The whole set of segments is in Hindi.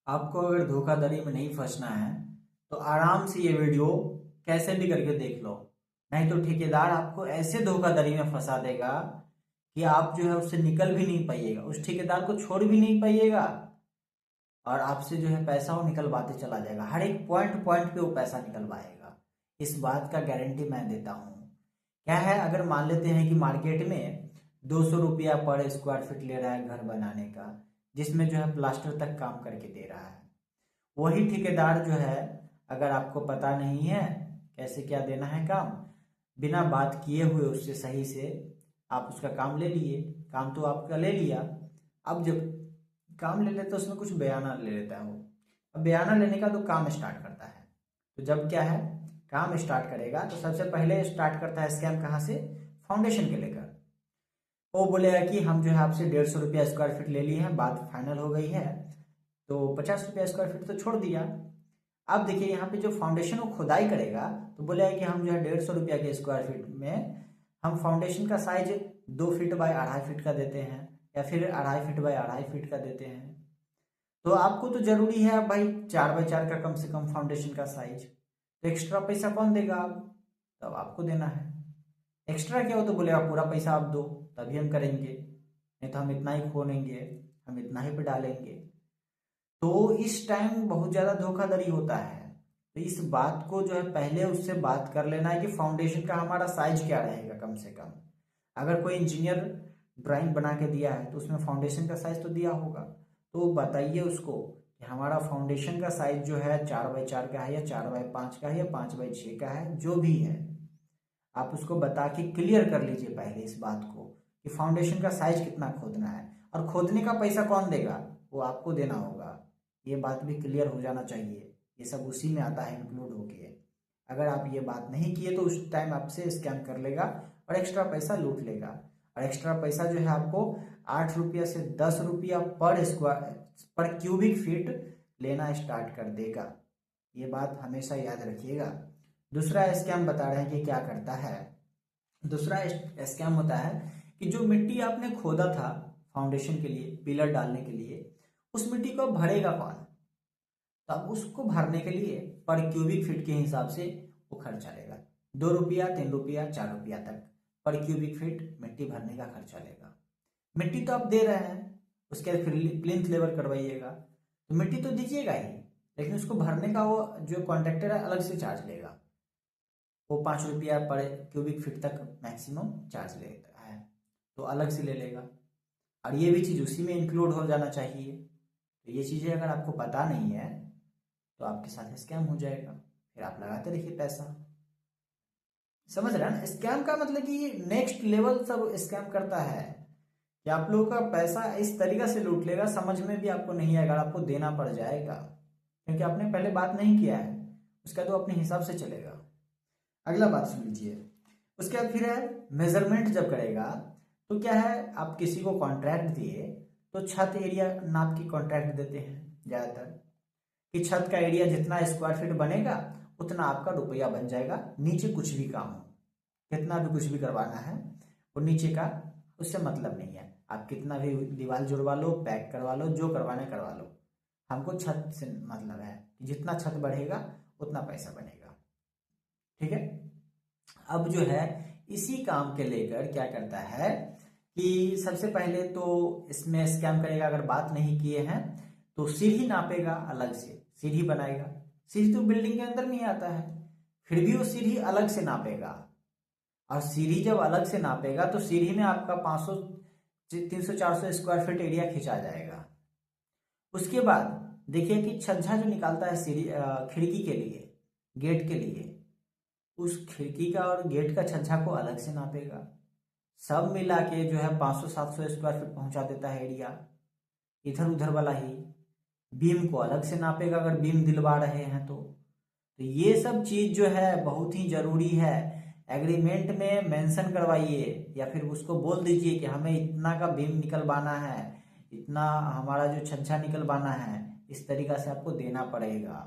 आपको अगर धोखाधड़ी में नहीं फंसना है तो आराम से ये वीडियो कैसे भी करके देख लो। नहीं तो ठेकेदार आपको ऐसे धोखाधड़ी में फंसा देगा कि आप जो है उससे निकल भी नहीं पाइएगा, उस ठेकेदार को छोड़ भी नहीं पाइएगा और आपसे जो है पैसा वो निकलवाते चला जाएगा। हर एक पॉइंट पॉइंट पे वो पैसा निकलवाएगा। इस बात का गारंटी मैं देता हूँ। क्या है, अगर मान लेते हैं कि मार्केट में 200 रुपया पर स्क्वायर फीट ले रहा है घर बनाने का, जिसमें जो है प्लास्टर तक काम करके दे रहा है, वही ठेकेदार जो है, अगर आपको पता नहीं है कैसे क्या देना है काम, बिना बात किए हुए उससे सही से आप उसका काम ले लिए। काम तो आपका ले लिया, अब जब काम ले लेता है उसमें कुछ बयाना ले लेता है वो। अब बयाना लेने का तो काम स्टार्ट करता है। तो जब क्या है, काम स्टार्ट करेगा तो सबसे पहले स्टार्ट करता है स्कैम कहाँ से, फाउंडेशन के लेकर। वो बोलेगा कि हम जो है आपसे 150 रुपया स्क्वायर फीट ले लिए हैं, बात फाइनल हो गई है, तो 50 रुपया स्क्वायर फीट तो छोड़ दिया। अब देखिए यहाँ पे जो फाउंडेशन वो खुदाई करेगा तो बोलेगा कि हम जो है 150 रुपया के स्क्वायर फीट में हम फाउंडेशन का साइज 2 फीट बाय 2.5 फीट का देते हैं, या फिर 2.5 फीट बाय 2.5 फीट का देते हैं। तो आपको तो जरूरी है भाई 4 बाय 4 का कम से कम फाउंडेशन का साइज, तो एक्स्ट्रा पैसा कौन देगा? आप तब आपको देना है। एक्स्ट्रा क्या हो तो बोलेगा पूरा पैसा आप दो तभी हम करेंगे, नहीं तो हम इतना ही खोलेंगे, हम इतना ही पे डालेंगे। तो इस टाइम बहुत ज़्यादा धोखाधड़ी होता है। तो इस बात को जो है पहले उससे बात कर लेना है कि फाउंडेशन का हमारा साइज क्या रहेगा कम से कम। अगर कोई इंजीनियर ड्राइंग बना के दिया है तो उसमें फाउंडेशन का साइज तो दिया होगा, तो बताइए उसको कि हमारा फाउंडेशन का साइज जो है 4 बाय 4 का है, या 4 बाय 5 का है, या 5 बाय 6 का है, जो भी है आप उसको बता के क्लियर कर लीजिए पहले इस बात को कि फाउंडेशन का साइज कितना खोदना है, और खोदने का पैसा कौन देगा, वो आपको देना होगा। ये बात भी क्लियर हो जाना चाहिए, ये सब उसी में आता है इंक्लूड होके। अगर आप ये बात नहीं किए तो उस टाइम आपसे स्कैम कर लेगा और एक्स्ट्रा पैसा लूट लेगा। और एक्स्ट्रा पैसा जो है आपको 8 रुपया से 10 रुपया पर स्क्वायर पर क्यूबिक फीट लेना स्टार्ट कर देगा। ये बात हमेशा याद रखिएगा। दूसरा स्कैम बता रहे हैं कि क्या करता है। दूसरा स्कैम होता है कि जो मिट्टी आपने खोदा था फाउंडेशन के लिए, पिलर डालने के लिए, उस मिट्टी को भरेगा कौन? तो अब उसको भरने के लिए पर क्यूबिक फीट के हिसाब से वो खर्चा लेगा। 2 रुपया, 3 रुपया, 4 रुपया तक पर क्यूबिक फीट मिट्टी भरने का खर्चा लेगा। मिट्टी तो आप दे रहे हैं, उसके बाद फिर प्लिंथ लेवल करवाइएगा, तो मिट्टी तो दीजिएगा ही, लेकिन उसको भरने का वो जो कॉन्ट्रैक्टर है अलग से चार्ज लेगा। वो 5 रुपया पर क्यूबिक फीट तक मैक्सिमम चार्ज लेता है, तो अलग से ले लेगा। और ये भी चीज़ उसी में इंक्लूड हो जाना चाहिए। तो ये चीज़ें अगर आपको पता नहीं है तो आपके साथ स्कैम हो जाएगा, फिर आप लगाते रहिए पैसा। समझ रहे हैं ना? स्कैम का मतलब कि नेक्स्ट लेवल सब स्कैम करता है कि आप लोगों का पैसा इस तरीका से लूट लेगा, समझ में भी आपको नहीं आएगा, आपको देना पड़ जाएगा क्योंकि आपने पहले बात नहीं किया है। उसका तो अपने हिसाब से चलेगा। अगला बात सुन लीजिए। उसके बाद फिर है मेजरमेंट जब करेगा तो क्या है, आप किसी को कॉन्ट्रैक्ट दिए तो छत एरिया नाप की कॉन्ट्रैक्ट देते हैं ज़्यादातर, कि छत का एरिया जितना स्क्वायर फीट बनेगा उतना आपका रुपया बन जाएगा। नीचे कुछ भी काम हो, कितना भी कुछ भी करवाना है, वो नीचे का उससे मतलब नहीं है। आप कितना भी दीवार जुड़वा लो, पैक करवा लो, जो करवाना है करवा लो, हमको छत से मतलब है कि जितना छत बढ़ेगा उतना पैसा बनेगा। ठीक है। अब जो है इसी काम के लेकर क्या करता है कि सबसे पहले तो इसमें स्कैम करेगा, अगर बात नहीं किए हैं तो सीढ़ी नापेगा, अलग से सीढ़ी बनाएगा। सीढ़ी तो बिल्डिंग के अंदर नहीं आता है, फिर भी वो सीढ़ी अलग से नापेगा। और सीढ़ी जब अलग से नापेगा तो सीढ़ी में आपका 500 300 400 स्क्वायर फीट एरिया खिंचा जाएगा। उसके बाद देखिए कि छज्जा जो निकालता है सीढ़ी खिड़की के लिए, गेट के लिए, उस खिड़की का और गेट का छज्जा को अलग से नापेगा। सब मिला के जो है 500 700 स्क्वायर फीट पहुंचा देता है एरिया, इधर उधर वाला ही। बीम को अलग से नापेगा अगर बीम दिलवा रहे हैं तो ये सब चीज जो है बहुत ही जरूरी है। एग्रीमेंट में मेंशन करवाइए, या फिर उसको बोल दीजिए कि हमें इतना का बीम निकलवाना है, इतना हमारा जो छज्जा निकलवाना है, इस तरीका से आपको देना पड़ेगा।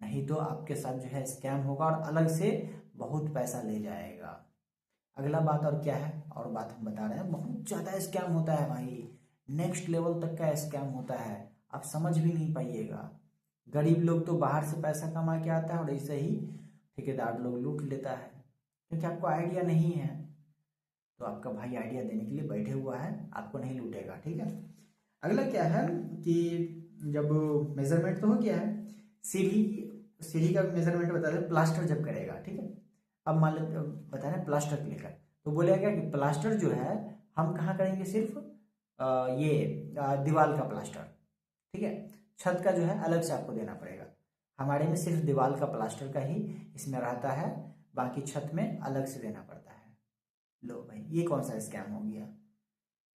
नहीं तो आपके साथ जो है स्कैम होगा और अलग से बहुत पैसा ले जाएगा। अगला बात और क्या है, और बात हम बता रहे हैं, बहुत ज़्यादा स्कैम होता है भाई, नेक्स्ट लेवल तक का स्कैम होता है। आप समझ भी नहीं पाइएगा। गरीब लोग तो बाहर से पैसा कमा के आता है और ऐसे ही ठेकेदार लोग लूट लेता है, क्योंकि आपको आइडिया नहीं है। तो आपका भाई आइडिया देने के लिए बैठे हुआ है, आपको नहीं लूटेगा, ठीक है। अगला क्या है कि जब मेजरमेंट तो हो गया है, सीढ़ी का मेजरमेंट बता दें, प्लास्टर जब करेगा, ठीक है। अब मान लेते बता रहे प्लास्टर को लेकर, तो बोलेगा कि प्लास्टर जो है हम कहाँ करेंगे, सिर्फ दीवार का प्लास्टर, ठीक है। छत का जो है अलग से आपको देना पड़ेगा। हमारे में सिर्फ दीवार का प्लास्टर का ही इसमें रहता है, बाकी छत में अलग से देना पड़ता है। लो भाई, ये कौन सा स्कैम हो गया।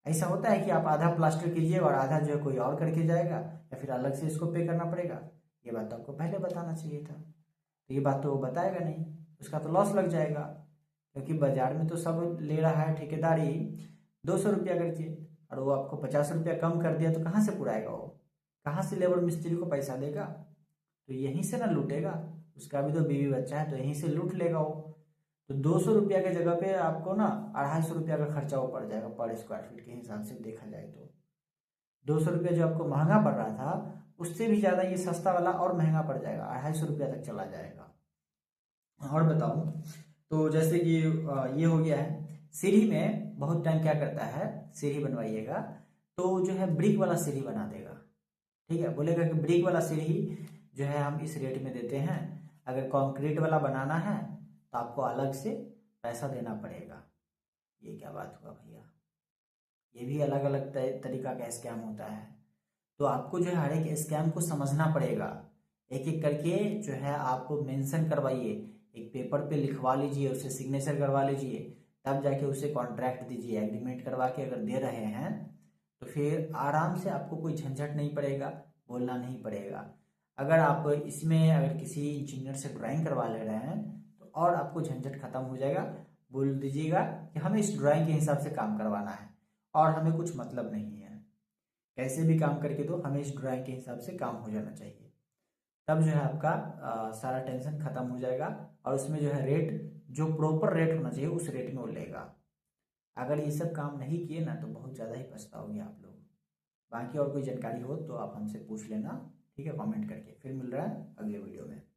ऐसा होता है कि आप आधा प्लास्टर कीजिए और आधा जो है कोई और करके जाएगा, या फिर अलग से इसको पे करना पड़ेगा। ये बात तो आपको पहले बताना चाहिए था। तो ये बात तो वो बताएगा नहीं, उसका तो लॉस लग जाएगा, क्योंकि बाजार में तो सब ले रहा है ठेकेदारी 200 रुपया करके, और वो आपको 50 रुपया कम कर दिया, तो कहाँ से पुराएगा वो, कहाँ से लेबर मिस्त्री को पैसा देगा। तो यहीं से ना लूटेगा, उसका भी तो बीवी बच्चा है, तो यहीं से लूट लेगा वो। तो 200 रुपया के जगह पे आपको ना 250 रुपया का खर्चा वो पड़ जाएगा पर स्क्वायर फीट के हिसाब से देखा जाए तो। 200 रुपया जो आपको महंगा पड़ रहा था, उससे भी ज़्यादा ये सस्ता वाला और महंगा पड़ जाएगा, 250 रुपया तक चला जाएगा। और बताऊं तो जैसे कि ये हो गया है, सीढ़ी में बहुत टाइम क्या करता है, सीढ़ी बनवाइएगा तो जो है ब्रिक वाला सीढ़ी बना देगा, ठीक है। बोलेगा कि ब्रिक वाला सीढ़ी जो है हम इस रेट में देते हैं, अगर कंक्रीट वाला बनाना है तो आपको अलग से पैसा देना पड़ेगा। ये क्या बात हुआ भैया, ये भी अलग अलग तरीका का स्कैम होता है। तो आपको जो है हर एक स्कैम को समझना पड़ेगा, एक एक करके जो है आप मेंशन करवाइए, एक पेपर पे लिखवा लीजिए, उससे सिग्नेचर करवा लीजिए, तब जाके उसे कॉन्ट्रैक्ट दीजिए। एग्रीमेंट करवा के अगर दे रहे हैं तो फिर आराम से आपको कोई झंझट नहीं पड़ेगा, बोलना नहीं पड़ेगा। अगर आप इसमें अगर किसी इंजीनियर से ड्राइंग करवा ले रहे हैं तो और आपको झंझट खत्म हो जाएगा। बोल दीजिएगा कि हमें इस ड्राइंग के हिसाब से काम करवाना है और हमें कुछ मतलब नहीं है, कैसे भी काम करके दो, हमें इस ड्राइंग के हिसाब से काम हो जाना चाहिए। तब जो है आपका सारा टेंशन खत्म हो जाएगा, और उसमें जो है रेट जो प्रॉपर रेट होना चाहिए उस रेट में वो लेगा। अगर ये सब काम नहीं किए ना तो बहुत ज़्यादा ही पछताओगे आप लोग। बाकी और कोई जानकारी हो तो आप हमसे पूछ लेना, ठीक है, कमेंट करके। फिर मिल रहा है अगले वीडियो में।